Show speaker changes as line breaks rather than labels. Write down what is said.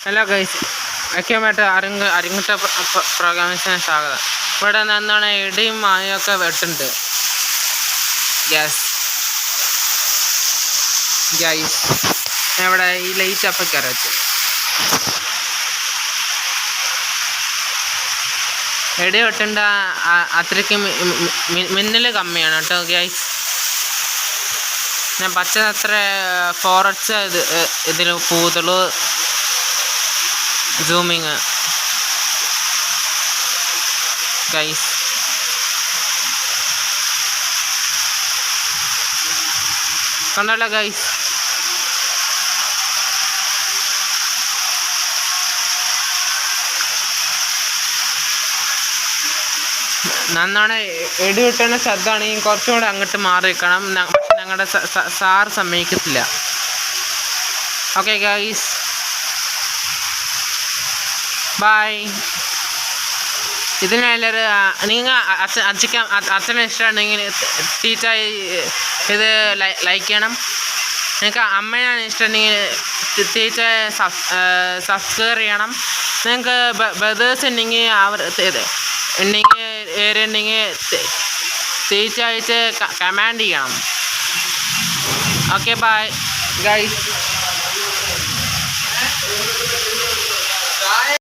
Hello guys, ഒക്കെയുമായിട്ട് അരങ്ങട്ട പ്രോഗ്രാമിന് സ്വാഗതം. ഇവിടെ എന്താണ് ഇടിയും മായൊക്കെ വെട്ടുണ്ട്. ഗ്യാസ് ഇവിടെ ഈ ലൈറ്റ് അപ്പം കയറച്ച് ഇടി വെട്ടണ്ട അത്രയ്ക്ക് മിന്നൽ കമ്മിയാണ് കേട്ടോ ഗൈസ്. ഞാൻ പച്ച അത്ര ഫോറച്ച ഇതിൽ പൂതളു സൂമിങ് ഗൈസ്. കണ്ടല്ലോ ഗൈസ്, നന്നാണ്. ഇടി കിട്ടുന്ന ശബ്ദമാണെങ്കിൽ കുറച്ചുകൂടെ അങ്ങോട്ട് മാറി നിൽക്കണം. പക്ഷെ ഞങ്ങളുടെ സാർ സമ്മതിക്കത്തില്ല. Okay guys, by. ഇതിനെല്ലാവരും നിങ്ങൾ അച്ഛനെ ഇഷ്ടമുണ്ടെങ്കിൽ ടീച്ചായി ഇത് ലൈക്ക് ചെയ്യണം. നിങ്ങൾക്ക് അമ്മയാണ് ഇഷ്ടമുണ്ടെങ്കിൽ ടീച്ചായി സബ്സ്ക്രൈബ് ചെയ്യണം. നിങ്ങൾക്ക് ബ്രദേഴ്സ് ഉണ്ടെങ്കിൽ ഉണ്ടെങ്കിൽ ടീച്ചായിട്ട് കമാൻഡ് ചെയ്യണം. Okay bye guys.